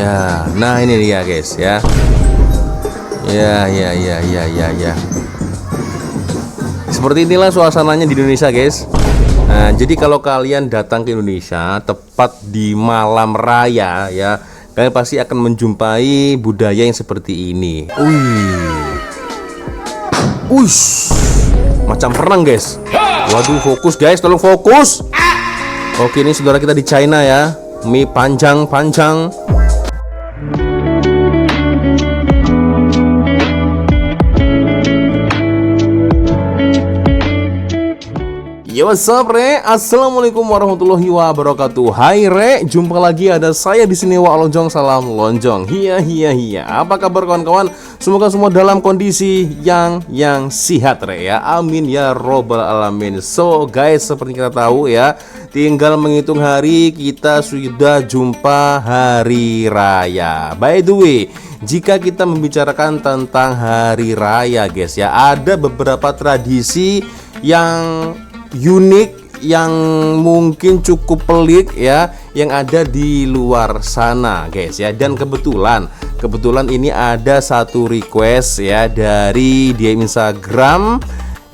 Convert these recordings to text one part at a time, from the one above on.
Ya, nah ini dia guys ya. Ya. Seperti inilah suasananya di Indonesia guys. Nah, jadi kalau kalian datang ke Indonesia tepat di malam raya ya, kalian pasti akan menjumpai budaya yang seperti ini. Ush, macam perang guys. Waduh, fokus guys, tolong fokus. Oke, ini saudara kita di China ya. Mie panjang-panjang. Yo, what's up, Re? Assalamualaikum warahmatullahi wabarakatuh. Hai, Re. Jumpa lagi ada saya di sini, Wak Lonjong. Salam lonjong. Hiya. Apa kabar kawan-kawan? Semoga semua dalam kondisi yang sehat, Re ya. Amin ya robbal alamin. So, guys, seperti kita tahu ya, tinggal menghitung hari kita sudah jumpa hari raya. By the way, jika kita membicarakan tentang hari raya, guys ya, ada beberapa tradisi yang unik, yang mungkin cukup pelik ya, yang ada di luar sana guys ya. Dan kebetulan ini ada satu request ya dari DM Instagram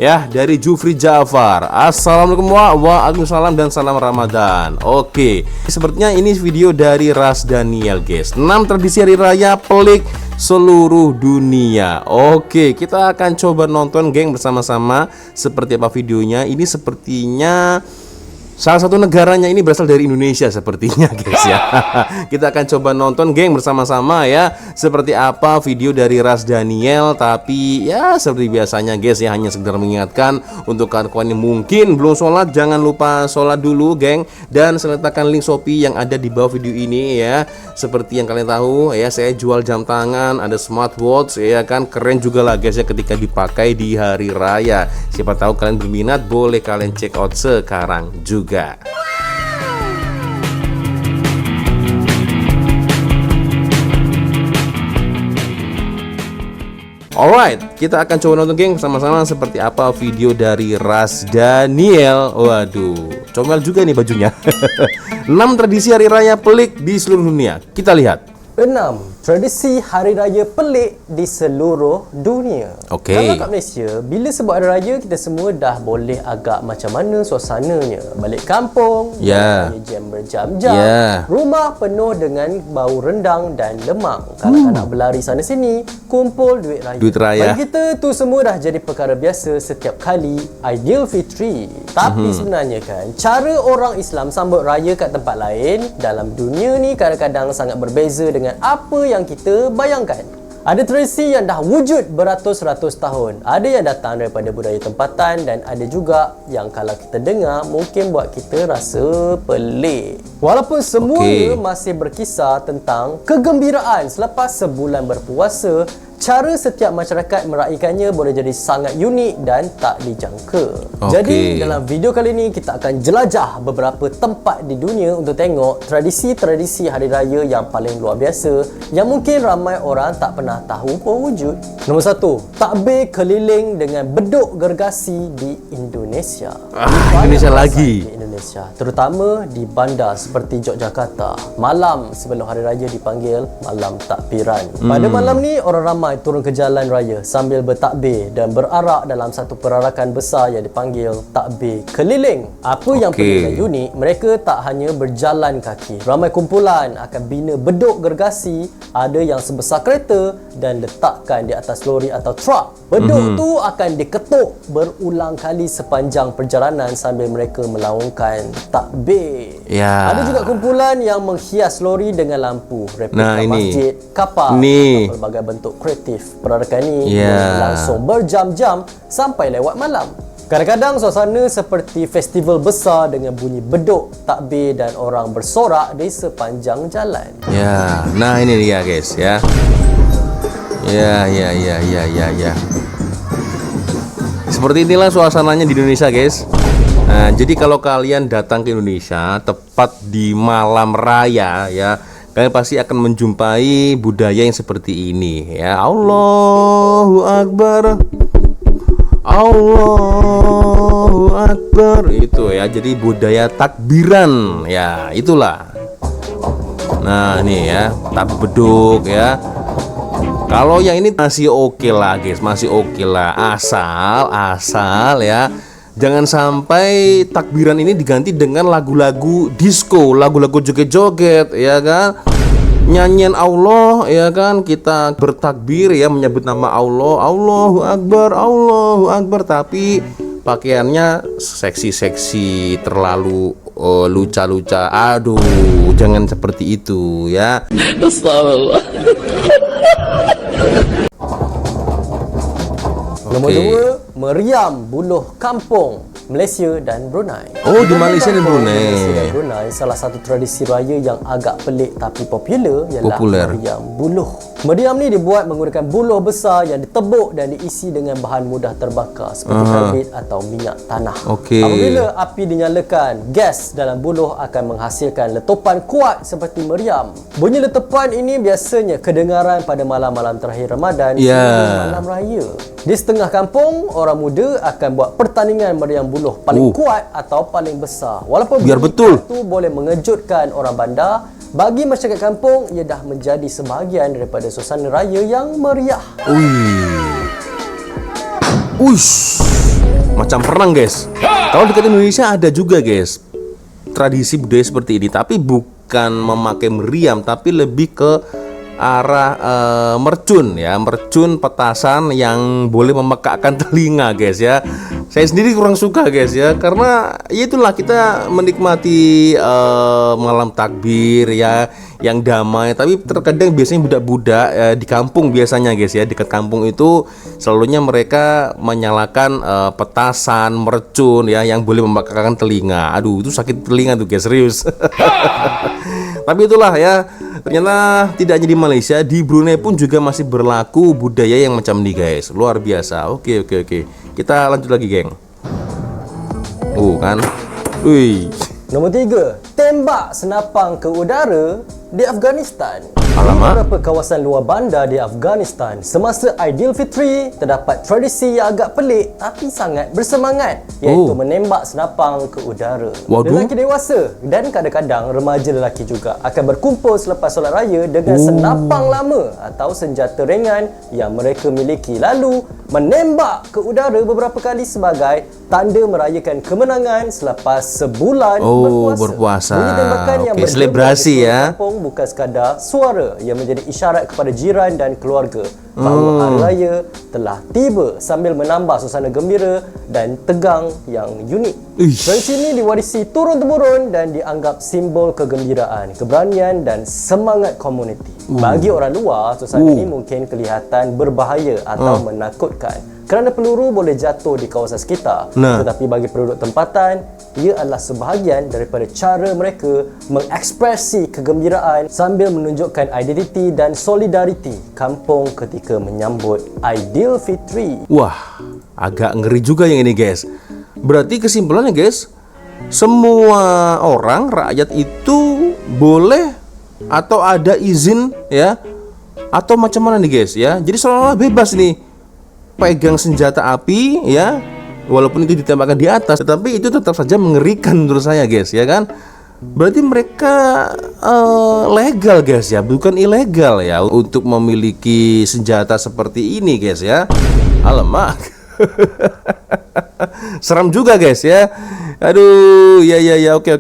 ya, dari Jufri Jafar. Assalamualaikum waalaikumsalam dan salam Ramadan. Oke, sepertinya ini video dari Ras Daniel guys, 6 tradisi hari raya pelik seluruh dunia. Oke, kita akan coba nonton geng bersama-sama seperti apa videonya. Ini sepertinya salah satu negaranya ini berasal dari Indonesia sepertinya guys ya. Kita akan coba nonton geng bersama-sama ya, seperti apa video dari Ras Daniel. Tapi ya seperti biasanya guys ya, hanya sekedar mengingatkan untuk kawan-kawan yang mungkin belum sholat, jangan lupa sholat dulu geng. Dan saya letakkan link Shopee yang ada di bawah video ini ya. Seperti yang kalian tahu ya, saya jual jam tangan, ada smartwatch ya kan, keren juga lah guys ya ketika dipakai di hari raya. Siapa tahu kalian berminat, boleh kalian check out sekarang juga. Alright, kita akan coba nonton geng sama-sama seperti apa video dari Ras Daniel. Waduh, comel juga nih bajunya. 6 tradisi hari raya pelik di seluruh dunia. Kita lihat. 6 tradisi hari raya pelik di seluruh dunia. Kalau kat Malaysia, bila sebut hari raya, kita semua dah boleh agak macam mana suasananya. Balik kampung, jam berjam-jam, rumah penuh dengan bau rendang dan lemang. Kanak-kanak berlari sana sini, kumpul duit raya. Bagi kita, tu semua dah jadi perkara biasa setiap kali Aidilfitri. Tapi sebenarnya kan, cara orang Islam sambut raya kat tempat lain dalam dunia ni kadang-kadang sangat berbeza dengan apa yang kita bayangkan. Ada tradisi yang dah wujud beratus-ratus tahun. Ada yang datang daripada budaya tempatan, dan ada juga yang kalau kita dengar mungkin buat kita rasa pelik. Walaupun semua masih berkisar tentang kegembiraan selepas sebulan berpuasa, cara setiap masyarakat meraihkannya boleh jadi sangat unik dan tak dijangka. Jadi dalam video kali ini kita akan jelajah beberapa tempat di dunia untuk tengok tradisi-tradisi hari raya yang paling luar biasa, yang mungkin ramai orang tak pernah tahu pun wujud. Nombor 1, takbir keliling dengan beduk gergasi di Indonesia. Indonesia lagi. Di Indonesia, terutama di bandar seperti Yogyakarta, malam sebelum hari raya dipanggil malam takbiran. Pada malam ni orang ramai turun ke jalan raya sambil bertakbir dan berarak dalam satu perarakan besar yang dipanggil takbir keliling. Apa yang pelik dan unik, mereka tak hanya berjalan kaki. Ramai kumpulan akan bina beduk gergasi, ada yang sebesar kereta, dan letakkan di atas lori atau truk. Beduk tu akan diketuk berulang kali sepanjang perjalanan sambil mereka melaungkan takbir. Ada juga kumpulan yang menghias lori dengan lampu, replika masjid, kapal, atau berbagai bentuk kreatif. Perarakan ni langsung berjam-jam sampai lewat malam. Kadang-kadang suasana seperti festival besar dengan bunyi beduk, takbir dan orang bersorak di sepanjang jalan. Nah ini dia guys ya. Seperti inilah suasananya di Indonesia guys. Nah, jadi kalau kalian datang ke Indonesia tepat di malam raya ya, kalian pasti akan menjumpai budaya yang seperti ini ya. Allahu Akbar, Allahu Akbar, itu ya. Jadi budaya takbiran ya, itulah. Nah nih ya, tapi beduk ya. Kalau yang ini masih oke lah guys, masih oke lah. Asal ya, jangan sampai takbiran ini diganti dengan lagu-lagu disco, lagu-lagu joget-joget ya kan. Nyanyian Allah ya kan, kita bertakbir ya, menyebut nama Allah, Allahu Akbar, tapi pakaiannya seksi-seksi, terlalu luca-luca. Aduh, jangan seperti itu ya. Nombor 2, meriam buluh kampung Malaysia dan Brunei. Oh, di Malaysia dan Malaysia Brunei. dan Brunei, salah satu tradisi raya yang agak pelik tapi popular ialah Popular. meriam buluh. Meriam ni dibuat menggunakan buluh besar yang ditebuk dan diisi dengan bahan mudah terbakar seperti karbid atau minyak tanah. Okey. Apabila api dinyalakan, gas dalam buluh akan menghasilkan letupan kuat seperti meriam. Bunyi letupan ini biasanya kedengaran pada malam-malam terakhir Ramadan hingga malam raya. Di setengah kampung, orang muda akan buat pertandingan meriam buluh paling kuat atau paling besar. Walaupun Biar bunyi betul. itu boleh mengejutkan orang bandar, bagi masyarakat kampung ia dah menjadi sebahagian daripada suasana raya yang meriah. Uish, macam perang guys. Kalau dekat Indonesia ada juga guys tradisi budaya seperti ini, tapi bukan memakai meriam, tapi lebih ke arah mercun ya, mercun petasan yang boleh memekakkan telinga guys ya. Saya sendiri kurang suka guys ya, karena ya itulah, kita menikmati malam takbir ya yang damai, tapi terkadang biasanya budak-budak di kampung biasanya guys ya, dekat kampung itu selalunya mereka menyalakan petasan mercun ya yang boleh memekakkan telinga. Aduh, itu sakit telinga tuh guys, serius. Tapi itulah ya, ternyata tidak hanya di Malaysia, di Brunei pun juga masih berlaku budaya yang macam ini guys. Luar biasa. Oke. Kita lanjut lagi geng. Kan. Wih. Nombor 3, tembak senapang ke udara di Afghanistan. Alamak. Beberapa kawasan luar bandar di Afghanistan semasa Aidilfitri terdapat tradisi yang agak pelik tapi sangat bersemangat, iaitu menembak senapang ke udara. Waduh. Lelaki dewasa dan kadang-kadang remaja lelaki juga akan berkumpul selepas solat raya dengan senapang lama atau senjata ringan yang mereka miliki, lalu menembak ke udara beberapa kali sebagai tanda merayakan kemenangan selepas sebulan berpuasa. Bunyi tembakan yang bergema selebrasi di seluruh ya. kampung bukan sekadar suara yang menjadi isyarat kepada jiran dan keluarga bahawa hari raya telah tiba, sambil menambah suasana gembira dan tegang yang unik. Tradisi ini diwarisi turun-temurun dan dianggap simbol kegembiraan, keberanian dan semangat komuniti. Bagi orang luar, suasana ini mungkin kelihatan berbahaya atau menakutkan kerana peluru boleh jatuh di kawasan sekitar. Tetapi bagi penduduk tempatan, ia adalah sebahagian daripada cara mereka mengekspresi kegembiraan sambil menunjukkan identiti dan solidariti kampung ketika menyambut Aidilfitri. Wah, agak ngeri juga yang ini guys. Berarti kesimpulannya guys, semua orang, rakyat itu boleh atau ada izin ya, atau macam mana nih guys ya. Jadi seolah-olah bebas nih pegang senjata api ya, walaupun itu ditembakkan di atas, tetapi itu tetap saja mengerikan menurut saya guys ya kan. Berarti mereka legal guys ya, bukan ilegal ya untuk memiliki senjata seperti ini guys ya. Alamak. Seram juga guys ya. Aduh, ya oke.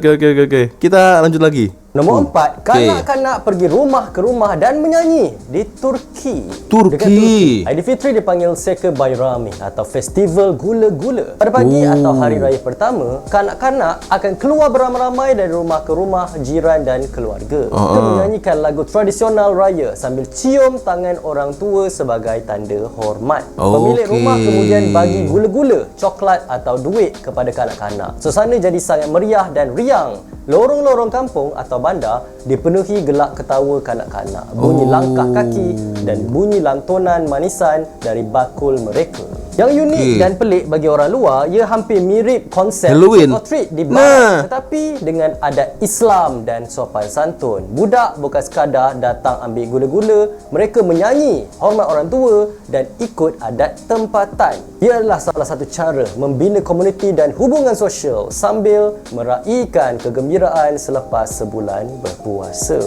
Kita lanjut lagi. Nombor 4, kanak-kanak pergi rumah ke rumah dan menyanyi di Turki. Dekat Turki, Aidilfitri dipanggil Seke Bayrami atau Festival Gula-Gula. Pada pagi atau hari raya pertama, kanak-kanak akan keluar beramai-ramai dari rumah ke rumah jiran dan keluarga untuk menyanyikan lagu tradisional raya sambil cium tangan orang tua sebagai tanda hormat. Pemilik rumah kemudian bagi gula-gula, coklat atau duit kepada kanak-kanak. Suasana jadi sangat meriah dan riang. Lorong-lorong kampung atau bandar dipenuhi gelak ketawa kanak-kanak, bunyi langkah kaki dan bunyi lantunan manisan dari bakul mereka. Yang unik dan pelik bagi orang luar, ia hampir mirip konsep trick or treat di barat, tetapi dengan adat Islam dan sopan santun. Budak bukan sekadar datang ambil gula-gula, mereka menyanyi, hormat orang tua dan ikut adat tempatan. Ia adalah salah satu cara membina komuniti dan hubungan sosial sambil meraihkan kegembiraan selepas sebulan berpuasa.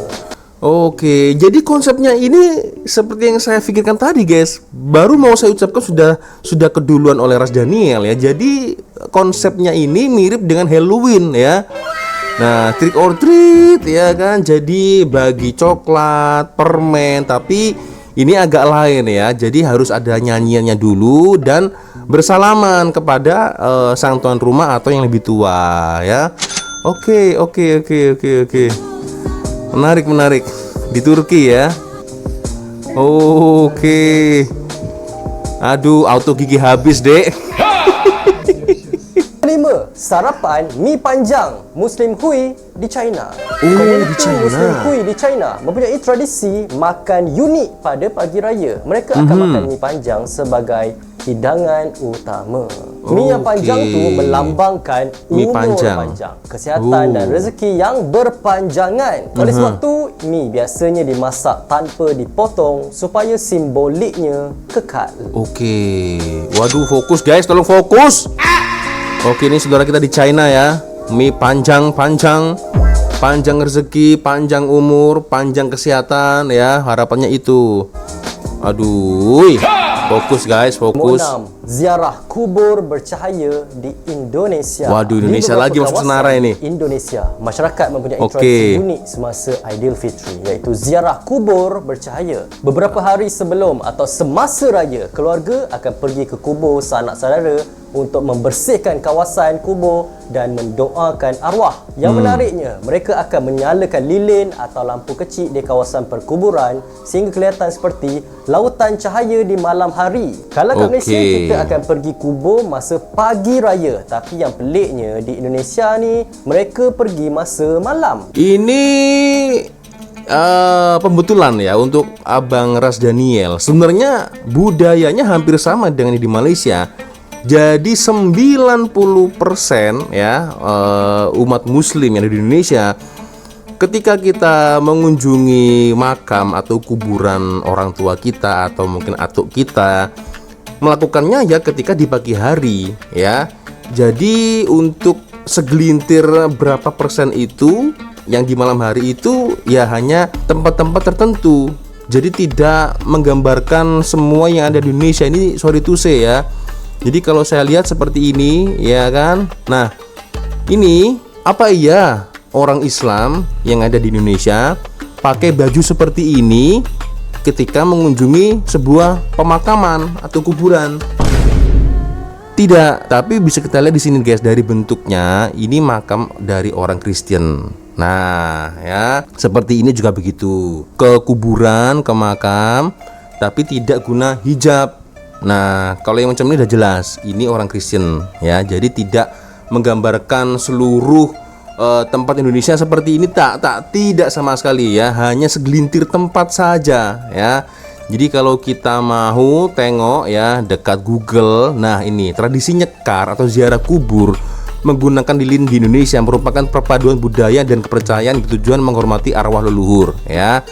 Oke, jadi konsepnya ini seperti yang saya pikirkan tadi, guys. Baru mau saya ucapkan sudah keduluan oleh Ras Daniel ya. Jadi konsepnya ini mirip dengan Halloween ya. Nah, trick or treat ya kan. Jadi bagi coklat, permen, tapi ini agak lain ya. Jadi harus ada nyanyiannya dulu dan bersalaman kepada sang tuan rumah atau yang lebih tua ya. Oke. Menarik di Turki ya. Oke. Aduh, auto gigi habis, Dek. 5. Sarapan mie panjang Muslim Hui di China. Di China. Muslim Hui di China mempunyai tradisi makan unik pada pagi raya. Mereka akan makan mie panjang sebagai hidangan utama. Mie yang panjang tu melambangkan umur panjang, kesihatan dan rezeki yang berpanjangan. Oleh sebab tu, mie biasanya dimasak tanpa dipotong supaya simboliknya kekal. Oke. Waduh, fokus guys, tolong fokus. Oke, ini saudara kita di China ya. Mie panjang rezeki, panjang umur, panjang kesehatan ya. Harapannya itu. Aduh. Fokus guys, fokus. 6. Ziarah kubur bercahaya di Indonesia. Waduh, Indonesia lagi masuk senarai ini. Indonesia, masyarakat mempunyai tradisi unik semasa Aidilfitri, iaitu ziarah kubur bercahaya. Beberapa hari sebelum atau semasa raya, keluarga akan pergi ke kubur sanak saudara untuk membersihkan kawasan kubur dan mendoakan arwah. Yang menariknya, mereka akan menyalakan lilin atau lampu kecil di kawasan perkuburan sehingga kelihatan seperti lautan cahaya di malam hari. Kalau kat Malaysia, kita akan pergi kubur masa pagi raya, tapi yang peliknya di Indonesia ni mereka pergi masa malam. Ini pembetulan ya untuk Abang Ras Daniel. Sebenarnya budayanya hampir sama dengan di Malaysia. Jadi 90% ya umat muslim yang ada di Indonesia, ketika kita mengunjungi makam atau kuburan orang tua kita atau mungkin atuk kita, melakukannya ya ketika di pagi hari ya. Jadi untuk segelintir berapa persen itu yang di malam hari itu ya hanya tempat-tempat tertentu. Jadi tidak menggambarkan semua yang ada di Indonesia ini, sorry to say ya. Jadi kalau saya lihat seperti ini ya kan. Nah, ini apa iya orang Islam yang ada di Indonesia pakai baju seperti ini ketika mengunjungi sebuah pemakaman atau kuburan? Tidak, tapi bisa kita lihat di sini guys, dari bentuknya ini makam dari orang Kristen. Nah, ya, seperti ini juga begitu. Ke kuburan, ke makam, tapi tidak guna hijab. Nah, kalau yang macam ini udah jelas, ini orang Kristen ya. Jadi tidak menggambarkan seluruh tempat Indonesia seperti ini, tidak sama sekali ya, hanya segelintir tempat saja ya. Jadi kalau kita mau tengok ya dekat Google, nah ini tradisi nyekar atau ziarah kubur menggunakan lilin di Indonesia merupakan perpaduan budaya dan kepercayaan bertujuan menghormati arwah leluhur ya.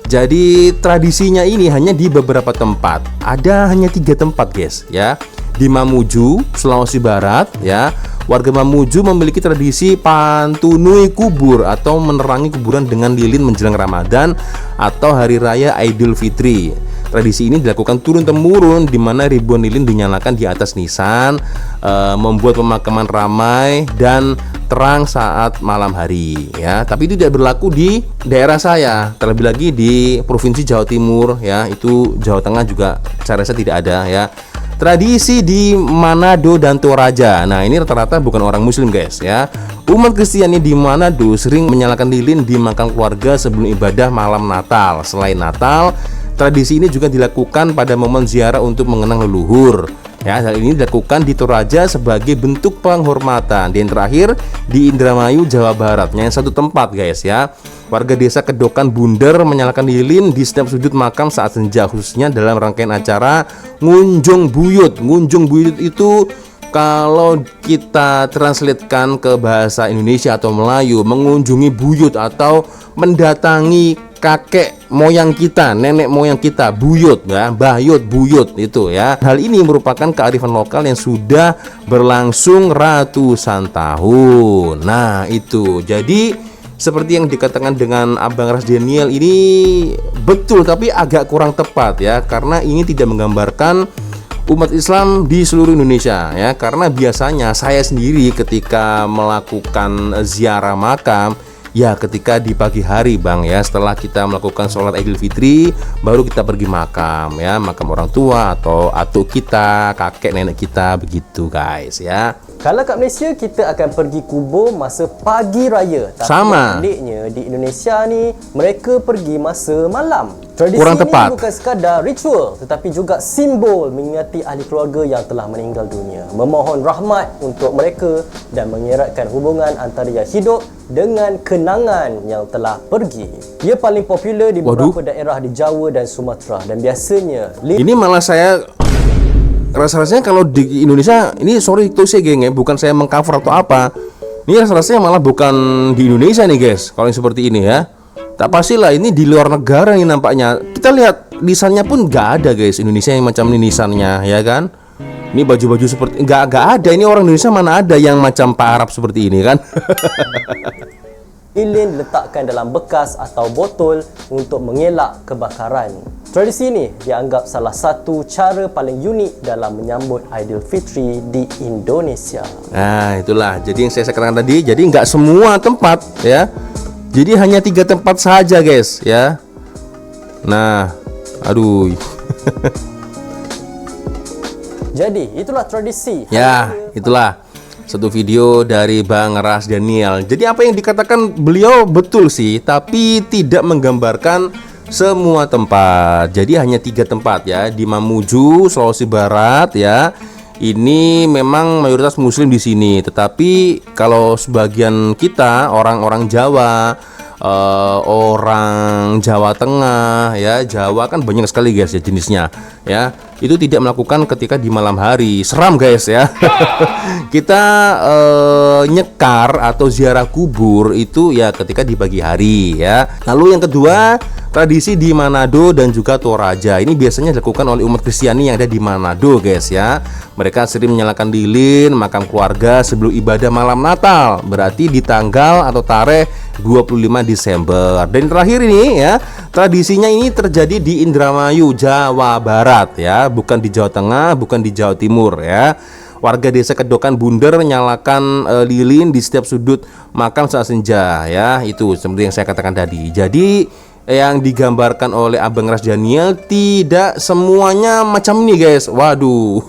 Jadi tradisinya ini hanya di beberapa tempat. Ada hanya 3 tempat guys ya. Di Mamuju, Sulawesi Barat ya. Warga Mamuju memiliki tradisi pantunui kubur atau menerangi kuburan dengan lilin menjelang Ramadan atau hari raya Aidilfitri. Tradisi ini dilakukan turun-temurun di mana ribuan lilin dinyalakan di atas nisan, membuat pemakaman ramai dan terang saat malam hari ya. Tapi itu tidak berlaku di daerah saya, terlebih lagi di Provinsi Jawa Timur ya. Itu Jawa Tengah juga saya rasa tidak ada ya. Tradisi di Manado dan Toraja. Nah, ini rata-rata bukan orang muslim guys ya. Umat Kristiani di Manado sering menyalakan lilin di makam keluarga sebelum ibadah malam Natal. Selain Natal, tradisi ini juga dilakukan pada momen ziarah untuk mengenang leluhur. Ya, hal ini dilakukan di Toraja sebagai bentuk penghormatan. Dan terakhir di Indramayu, Jawa Barat. Yang satu tempat guys ya. Warga desa Kedokan Bunder menyalakan lilin di setiap sudut makam saat senja, khususnya dalam rangkaian acara ngunjung buyut. Ngunjung buyut itu kalau kita translatekan ke bahasa Indonesia atau Melayu, mengunjungi buyut atau mendatangi kakek moyang kita, nenek moyang kita, buyut ya, bayut, buyut itu ya. Hal ini merupakan kearifan lokal yang sudah berlangsung ratusan tahun. Nah, itu. Jadi seperti yang dikatakan dengan Abang Ras Daniel ini betul, tapi agak kurang tepat ya, karena ini tidak menggambarkan umat Islam di seluruh Indonesia ya. Karena biasanya saya sendiri ketika melakukan ziarah makam ya ketika di pagi hari Bang ya, setelah kita melakukan sholat Idul Fitri baru kita pergi makam ya, makam orang tua atau atuk kita, kakek nenek kita, begitu guys ya. Kalau kat Malaysia kita akan pergi kubur masa pagi raya. Tapi sama adiknya di Indonesia ni mereka pergi masa malam. Tradisi kurang ini tepat. bukan sekadar ritual tetapi juga simbol mengingati ahli keluarga yang telah meninggal dunia, memohon rahmat untuk mereka dan mengeratkan hubungan antara yang hidup dengan kenangan yang telah pergi. Ia paling popular di beberapa daerah di Jawa dan Sumatera dan biasanya ini malah saya rasa-rasanya kalau di Indonesia ini, sorry itu sih geng ya, bukan saya mengcover atau apa, ini rasa-rasanya malah bukan di Indonesia nih guys kalau yang seperti ini ya. Tak pastilah ini di luar negara nih nampaknya. Kita lihat nisannya pun nggak ada guys, Indonesia yang macam ini nisannya ya kan. Ini baju-baju seperti nggak ada, ini orang Indonesia mana ada yang macam Pak Arab seperti ini kan. lilin diletakkan dalam bekas atau botol untuk mengelak kebakaran. Tradisi ini dianggap salah satu cara paling unik dalam menyambut Aidilfitri di Indonesia. Nah itulah, jadi yang saya katakan tadi, jadi nggak semua tempat ya. Jadi hanya 3 tempat saja guys ya. Nah, aduh. Jadi itulah tradisi. Ya, itulah satu video dari Bang Ras Daniel. Jadi apa yang dikatakan beliau betul sih, tapi tidak menggambarkan semua tempat. Jadi hanya 3 tempat ya, di Mamuju, Sulawesi Barat ya. Ini memang mayoritas muslim di sini, tetapi kalau sebagian kita orang-orang Jawa, orang Jawa Tengah ya, Jawa kan banyak sekali guys ya jenisnya ya, itu tidak melakukan ketika di malam hari, seram guys ya. Kita nyekar atau ziarah kubur itu ya ketika di pagi hari ya. Lalu yang kedua, tradisi di Manado dan juga Toraja. Ini biasanya dilakukan oleh umat Kristiani yang ada di Manado guys ya. Mereka sering menyalakan lilin makam keluarga sebelum ibadah malam Natal, berarti di tanggal atau tarikh 25 Desember. Dan terakhir ini ya, tradisinya ini terjadi di Indramayu, Jawa Barat ya, bukan di Jawa Tengah, bukan di Jawa Timur ya. Warga desa Kedokan Bunder menyalakan lilin di setiap sudut makam saat senja ya. Itu seperti yang saya katakan tadi. Jadi yang digambarkan oleh Abang Ras Daniel tidak semuanya macam ini guys. Waduh.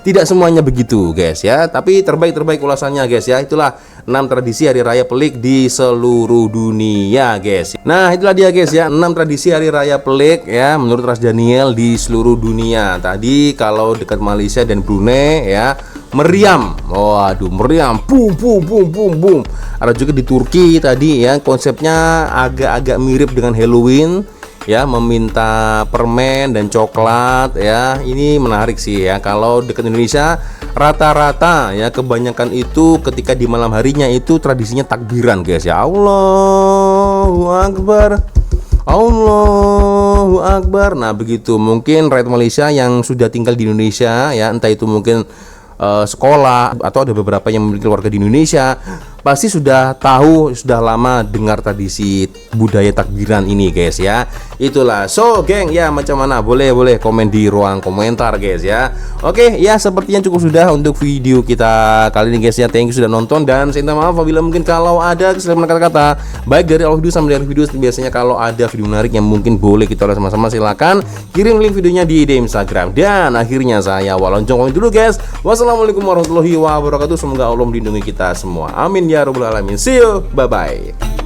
Tidak semuanya begitu guys ya, tapi terbaik ulasannya guys ya. Itulah 6 tradisi hari raya pelik di seluruh dunia guys. Nah itulah dia guys ya, 6 tradisi hari raya pelik ya menurut Ras Daniel di seluruh dunia. Tadi kalau dekat Malaysia dan Brunei ya, meriam. Waduh, meriam. Boom boom boom boom boom. Ada juga di Turki tadi ya, konsepnya agak-agak mirip dengan Halloween ya, meminta permen dan coklat ya. Ini menarik sih ya. Kalau dekat Indonesia rata-rata ya kebanyakan itu ketika di malam harinya itu tradisinya takbiran guys ya. Allahu Akbar, Allahu Akbar. Nah begitu, mungkin rakyat Malaysia yang sudah tinggal di Indonesia ya, entah itu mungkin sekolah atau ada beberapa yang memiliki keluarga di Indonesia, pasti sudah tahu, sudah lama dengar tradisi budaya takbiran ini guys ya. Itulah, so geng ya, macam mana, boleh komen di ruang komentar guys ya. Oke ya, sepertinya cukup sudah untuk video kita kali ini guys ya. Thank you sudah nonton, dan saya minta maaf apabila mungkin kalau ada kesalahan kata-kata baik dari awal video sampai dari video. Biasanya kalau ada video menarik yang mungkin boleh kita lihat sama-sama, silakan kirim link videonya di DM Instagram. Dan akhirnya saya Walonjong dulu guys. Wassalamualaikum warahmatullahi wabarakatuh. Semoga Allah melindungi kita semua, amin ya rabbal alamin. See you, bye bye.